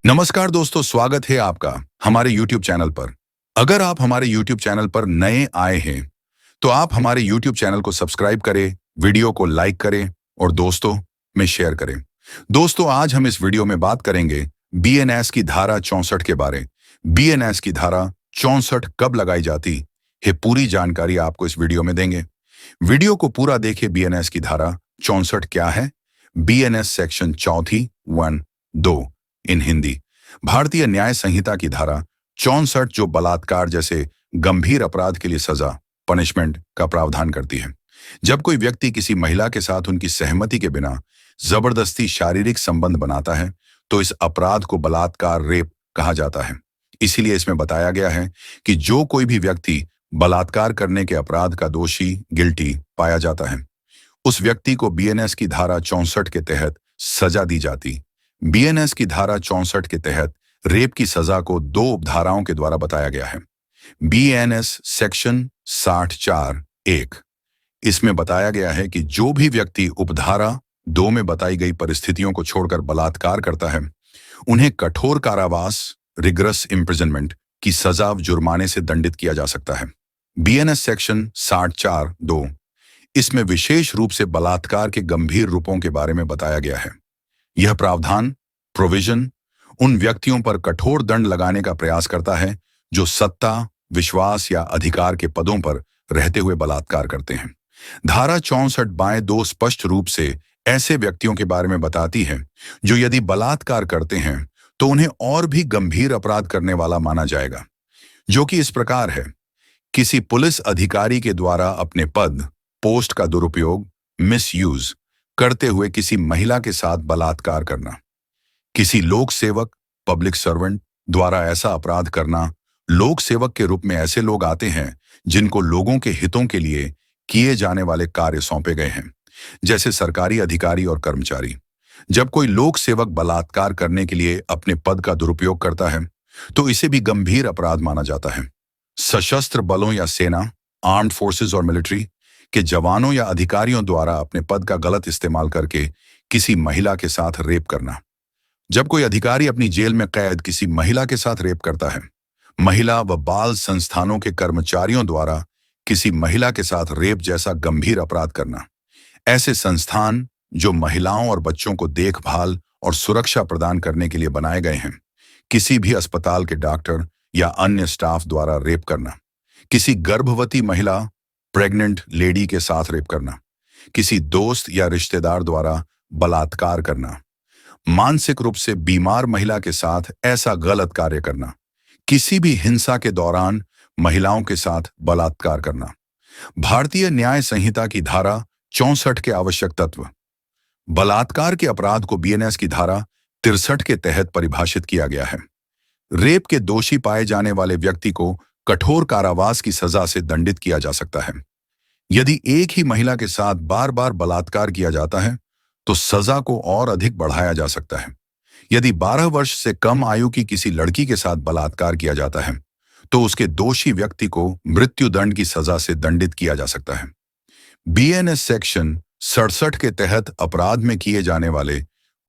नमस्कार दोस्तों, स्वागत है आपका हमारे YouTube चैनल पर। अगर आप हमारे YouTube चैनल पर नए आए हैं तो आप हमारे YouTube चैनल को सब्सक्राइब करें, वीडियो को लाइक करें और दोस्तों में शेयर करें। दोस्तों, आज हम इस वीडियो में बात करेंगे BNS की धारा 64 के बारे। BNS की धारा 64 कब लगाई जाती है, पूरी जानकारी आपको इस वीडियो में देंगे। वीडियो को पूरा देखें। BNS की धारा 64 क्या है? BNS सेक्शन 4(1)(2 इन हिंदी। भारतीय न्याय संहिता की धारा 64 जो बलात्कार जैसे गंभीर अपराध के लिए सजा पनिशमेंट का प्रावधान करती है। जब कोई व्यक्ति किसी महिला के साथ उनकी सहमति के बिना जबरदस्ती शारीरिक संबंध बनाता है तो इस अपराध को बलात्कार रेप कहा जाता है। इसीलिए इसमें बताया गया है कि जो कोई भी व्यक्ति बलात्कार करने के अपराध का दोषी गिल्टी पाया जाता है उस व्यक्ति को BNS की धारा 64 के तहत सजा दी जाती। BNS की धारा 64 के तहत रेप की सजा को दो उपधाराओं के द्वारा बताया गया है। BNS सेक्शन 64(1) इसमें बताया गया है कि जो भी व्यक्ति उपधारा 2 में बताई गई परिस्थितियों को छोड़कर बलात्कार करता है उन्हें कठोर कारावास रिगरस इम्प्रिजनमेंट की सजा जुर्माने से दंडित किया जा सकता है। BNS सेक्शन 64(2) इसमें विशेष रूप से बलात्कार के गंभीर रूपों के बारे में बताया गया है। यह प्रावधान प्रोविजन उन व्यक्तियों पर कठोर दंड लगाने का प्रयास करता है जो सत्ता, विश्वास या अधिकार के पदों पर रहते हुए बलात्कार करते हैं। धारा 64(2) स्पष्ट रूप से ऐसे व्यक्तियों के बारे में बताती है जो यदि बलात्कार करते हैं तो उन्हें और भी गंभीर अपराध करने वाला माना जाएगा, जो कि इस प्रकार है। किसी पुलिस अधिकारी के द्वारा अपने पद, पोस्ट का दुरुपयोग, मिसयूज करते हुए किसी महिला के साथ बलात्कार करना, किसी लोक सेवक, पब्लिक सर्वेंट द्वारा ऐसा अपराध करना। लोक सेवक के रूप में ऐसे लोग आते हैं जिनको लोगों के हितों के लिए किए जाने वाले कार्य सौंपे गए हैं, जैसे सरकारी अधिकारी और कर्मचारी। जब कोई लोक सेवक बलात्कार करने के लिए अपने पद का दुरुपयोग करता है तो इसे भी गंभीर अपराध माना जाता है। सशस्त्र बलों या सेना, आर्म्ड फोर्सेस और मिलिट्री के जवानों या अधिकारियों द्वारा अपने पद का गलत इस्तेमाल करके किसी महिला के साथ रेप करना। जब कोई अधिकारी अपनी जेल में कैद किसी महिला के साथ रेप करता है, महिला व बाल संस्थानों के कर्मचारियों द्वारा किसी महिला के साथ रेप जैसा गंभीर अपराध करना। ऐसे संस्थान जो महिलाओं और बच्चों को देखभाल और सुरक्षा प्रदान करने के लिए बनाए गए हैं, किसी भी अस्पताल के डॉक्टर या अन्य स्टाफ द्वारा रेप करना। किसी गर्भवती महिला, प्रेग्नेंट लेडी के साथ रेप करना। किसी दोस्त या रिश्तेदार द्वारा बलात्कार करना। मानसिक रूप से बीमार महिला के साथ ऐसा गलत कार्य करना। किसी भी हिंसा के दौरान महिलाओं के साथ बलात्कार करना। भारतीय न्याय संहिता की धारा 64 के आवश्यक तत्व। बलात्कार के अपराध को BNS की धारा 63 के तहत परिभाषित किया गया है। रेप के दोषी पाए जाने वाले व्यक्ति को कठोर कारावास की सजा से दंडित किया जा सकता है। यदि एक ही महिला के साथ बार बार बलात्कार किया जाता है तो सजा को और अधिक बढ़ाया जा सकता है। यदि 12 वर्ष से कम आयु की किसी लड़की के साथ बलात्कार किया जाता है तो उसके दोषी व्यक्ति को मृत्यु दंड की सजा से दंडित किया जा सकता है। BNS सेक्शन 67 के तहत अपराध में किए जाने वाले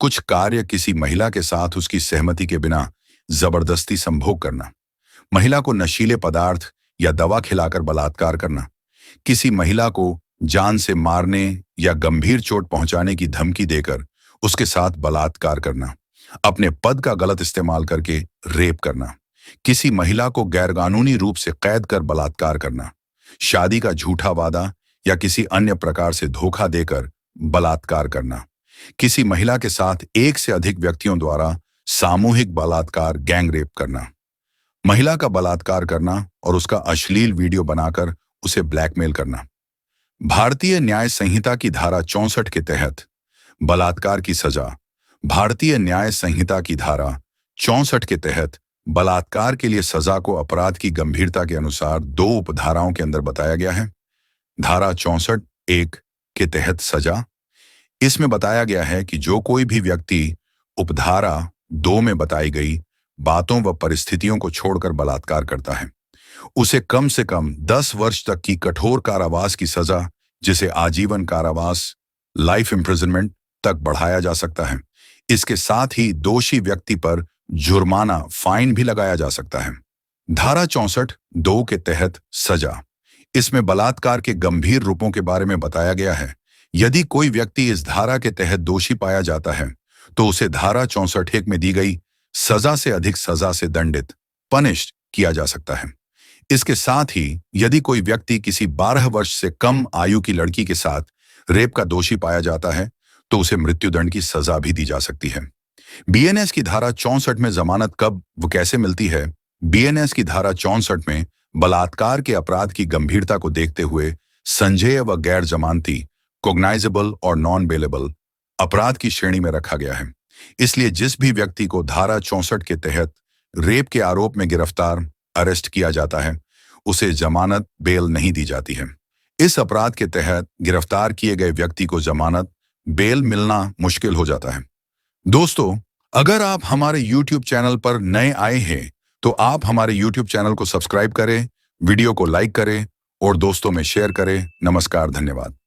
कुछ कार्य किसी महिला के साथ उसकी सहमति के बिना जबरदस्ती संभोग करना, महिला को नशीले पदार्थ या दवा खिलाकर बलात्कार करना, किसी महिला को जान से मारने या गंभीर चोट पहुंचाने की धमकी देकर उसके साथ बलात्कार करना, अपने पद का गलत इस्तेमाल करके रेप करना, किसी महिला को गैरकानूनी रूप से कैद कर बलात्कार करना, शादी का झूठा वादा या किसी अन्य प्रकार से धोखा देकर बलात्कार करना, किसी महिला के साथ एक से अधिक व्यक्तियों द्वारा सामूहिक बलात्कार गैंग रेप करना, महिला का बलात्कार करना और उसका अश्लील वीडियो बनाकर उसे ब्लैकमेल करना। भारतीय न्याय संहिता की धारा 64 के तहत बलात्कार की सजा। भारतीय न्याय संहिता की धारा 64 के तहत बलात्कार के लिए सजा को अपराध की गंभीरता के अनुसार दो उपधाराओं के अंदर बताया गया है। धारा 64(1) के तहत सजा। इसमें बताया गया है कि जो कोई भी व्यक्ति उपधारा 2 में बताई गई बातों व परिस्थितियों को छोड़कर बलात्कार करता है उसे कम से कम 10 वर्ष तक की कठोर कारावास की सजा, जिसे आजीवन कारावास लाइफ इम्प्रिजनमेंट तक बढ़ाया जा सकता है। इसके साथ ही दोषी व्यक्ति पर जुर्माना फाइन भी लगाया जा सकता है। धारा 64(2) के तहत सजा। इसमें बलात्कार के गंभीर रूपों के बारे में बताया गया है। यदि कोई व्यक्ति इस धारा के तहत दोषी पाया जाता है तो उसे धारा 64(1) में दी गई सजा से अधिक सजा से दंडित पनिश किया जा सकता है। इसके साथ ही यदि कोई व्यक्ति किसी 12 वर्ष से कम आयु की लड़की के साथ रेप का दोषी पाया जाता है तो उसे मृत्युदंड की सजा भी दी जा सकती है। बीएनएस की धारा 64 में जमानत कब व कैसे मिलती है? बीएनएस की धारा 64 में बलात्कार के अपराध की गंभीरता को देखते हुए संज्ञेय व गैर जमानती कोग्नाइजेबल और नॉन बेलेबल अपराध की श्रेणी में रखा गया है। इसलिए जिस भी व्यक्ति को धारा 64 के तहत रेप के आरोप में गिरफ्तार अरेस्ट किया जाता है उसे जमानत बेल नहीं दी जाती है। इस अपराध के तहत गिरफ्तार किए गए व्यक्ति को जमानत बेल मिलना मुश्किल हो जाता है। दोस्तों, अगर आप हमारे YouTube चैनल पर नए आए हैं तो आप हमारे YouTube चैनल को सब्सक्राइब करें, वीडियो को लाइक करें और दोस्तों में शेयर करें। नमस्कार, धन्यवाद।